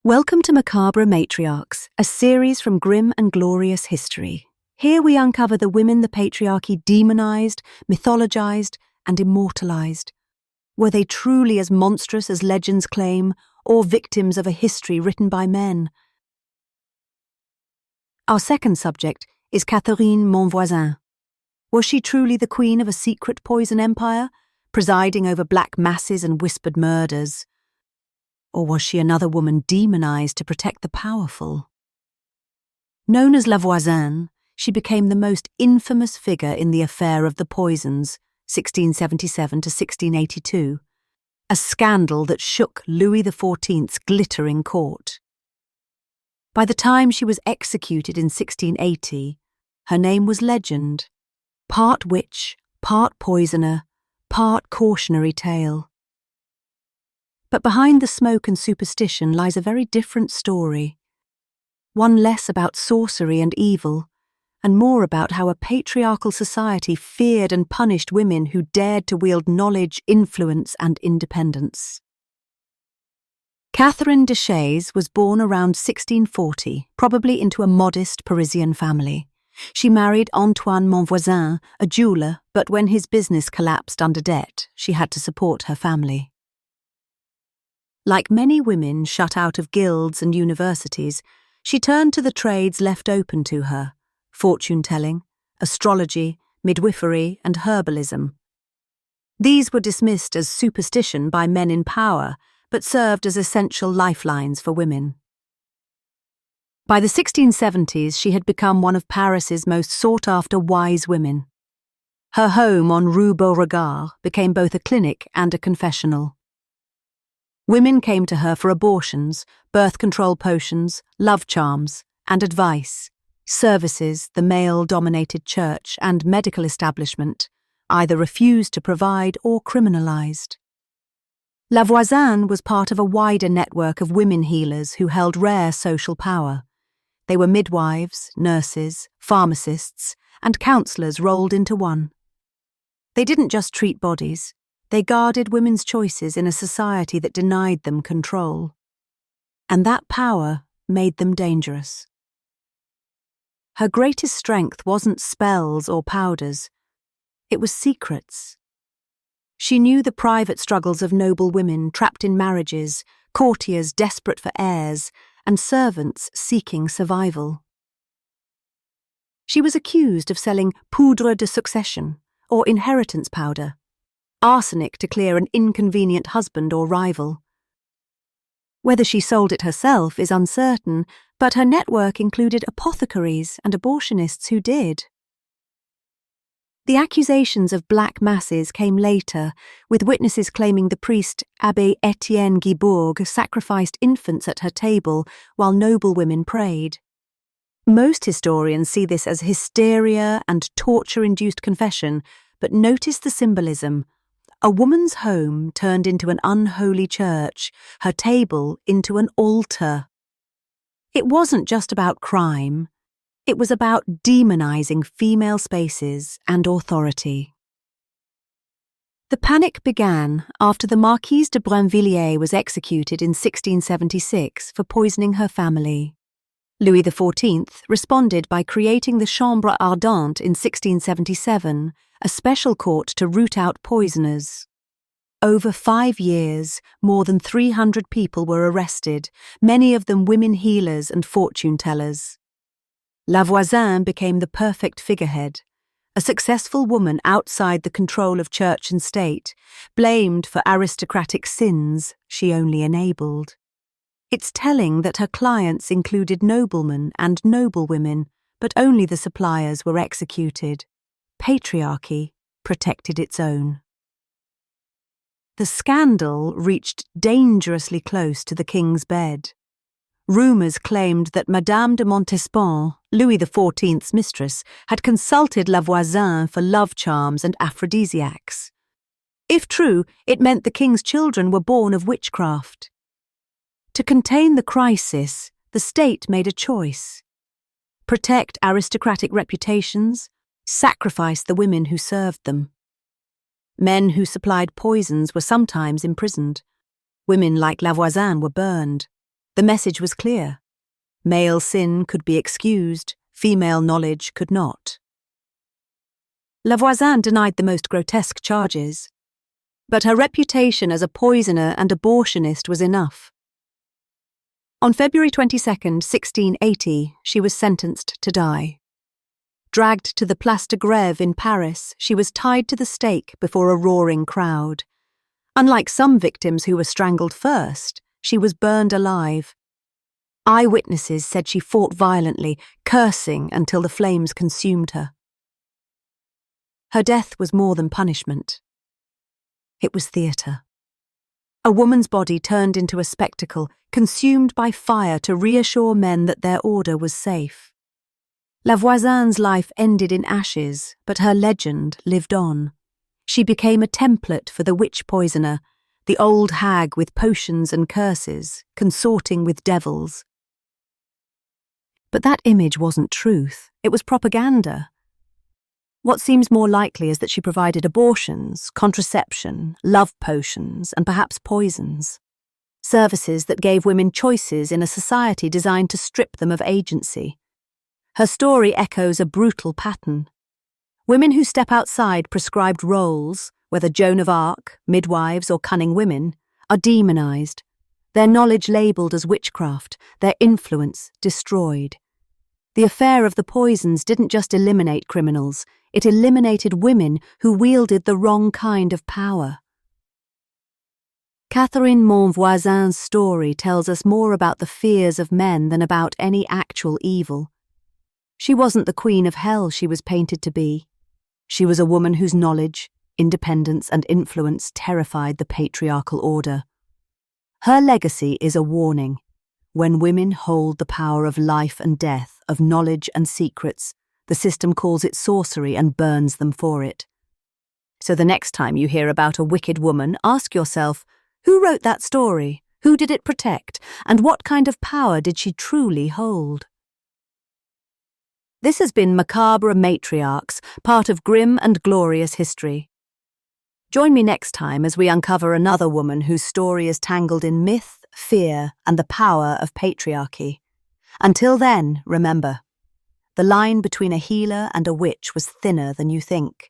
Welcome to Macabre Matriarchs, a series from grim and glorious history. Here we uncover the women the patriarchy demonized, mythologized, and immortalized. Were they truly as monstrous as legends claim, or victims of a history written by men? Our second subject is Catherine Monvoisin. Was she truly the queen of a secret poison empire, presiding over black masses and whispered murders? Or was she another woman demonized to protect the powerful? Known as Voisin, she became the most infamous figure in the affair of the poisons, 1677 to 1682, a scandal that shook Louis XIV's glittering court. By the time she was executed in 1680, her name was legend, part witch, part poisoner, part cautionary tale. But behind the smoke and superstition lies a very different story, one less about sorcery and evil, and more about how a patriarchal society feared and punished women who dared to wield knowledge, influence, and independence. Catherine de Chaise was born around 1640, probably into a modest Parisian family. She married Antoine Monvoisin, a jeweller, but when his business collapsed under debt, she had to support her family. Like many women shut out of guilds and universities, she turned to the trades left open to her: fortune-telling, astrology, midwifery, and herbalism. These were dismissed as superstition by men in power, but served as essential lifelines for women. By the 1670s, she had become one of Paris's most sought-after wise women. Her home on Rue Beauregard became both a clinic and a confessional. Women came to her for abortions, birth control potions, love charms, and advice. Services the male-dominated church and medical establishment either refused to provide or criminalized. Voisin was part of a wider network of women healers who held rare social power. They were midwives, nurses, pharmacists, and counselors rolled into one. They didn't just treat bodies. They guarded women's choices in a society that denied them control. And that power made them dangerous. Her greatest strength wasn't spells or powders. It was secrets. She knew the private struggles of noble women trapped in marriages, courtiers desperate for heirs, and servants seeking survival. She was accused of selling poudre de succession, or inheritance powder, arsenic to clear an inconvenient husband or rival. Whether she sold it herself is uncertain, but her network included apothecaries and abortionists who did. The accusations of black masses came later, with witnesses claiming the priest Abbé Étienne Guibourg sacrificed infants at her table while noblewomen prayed. Most historians see this as hysteria and torture-induced confession, but notice the symbolism. A woman's home turned into an unholy church, her table into an altar. It wasn't just about crime. It was about demonizing female spaces and authority. The panic began after the Marquise de Brinvilliers was executed in 1676 for poisoning her family. Louis XIV responded by creating the Chambre Ardente in 1677, a special court to root out poisoners. Over 5 years, more than 300 people were arrested, many of them women healers and fortune-tellers. Voisin became the perfect figurehead, a successful woman outside the control of church and state, blamed for aristocratic sins she only enabled. It's telling that her clients included noblemen and noblewomen, but only the suppliers were executed. Patriarchy protected its own. The scandal reached dangerously close to the king's bed. Rumours claimed that Madame de Montespan, Louis XIV's mistress, had consulted Voisin for love charms and aphrodisiacs. If true, it meant the king's children were born of witchcraft. To contain the crisis, the state made a choice: protect aristocratic reputations, sacrifice the women who served them. Men who supplied poisons were sometimes imprisoned. Women like Voisin were burned. The message was clear. Male sin could be excused, female knowledge could not. Voisin denied the most grotesque charges, but her reputation as a poisoner and abortionist was enough. On February 22, 1680, she was sentenced to die. Dragged to the Place de Grève in Paris, she was tied to the stake before a roaring crowd. Unlike some victims who were strangled first, she was burned alive. Eyewitnesses said she fought violently, cursing until the flames consumed her. Her death was more than punishment. It was theatre. A woman's body turned into a spectacle, consumed by fire to reassure men that their order was safe. Voisin's life ended in ashes, but her legend lived on. She became a template for the witch poisoner, the old hag with potions and curses, consorting with devils. But that image wasn't truth, it was propaganda. What seems more likely is that she provided abortions, contraception, love potions, and perhaps poisons. Services that gave women choices in a society designed to strip them of agency. Her story echoes a brutal pattern. Women who step outside prescribed roles, whether Joan of Arc, midwives, or cunning women, are demonized, their knowledge labelled as witchcraft, their influence destroyed. The affair of the poisons didn't just eliminate criminals, it eliminated women who wielded the wrong kind of power. Catherine Monvoisin's story tells us more about the fears of men than about any actual evil. She wasn't the queen of hell she was painted to be. She was a woman whose knowledge, independence, and influence terrified the patriarchal order. Her legacy is a warning. When women hold the power of life and death, of knowledge and secrets, the system calls it sorcery and burns them for it. So the next time you hear about a wicked woman, ask yourself, who wrote that story? Who did it protect? And what kind of power did she truly hold? This has been Macabre Matriarchs, part of Grim and Glorious History. Join me next time as we uncover another woman whose story is tangled in myth, fear, and the power of patriarchy. Until then, remember, the line between a healer and a witch was thinner than you think.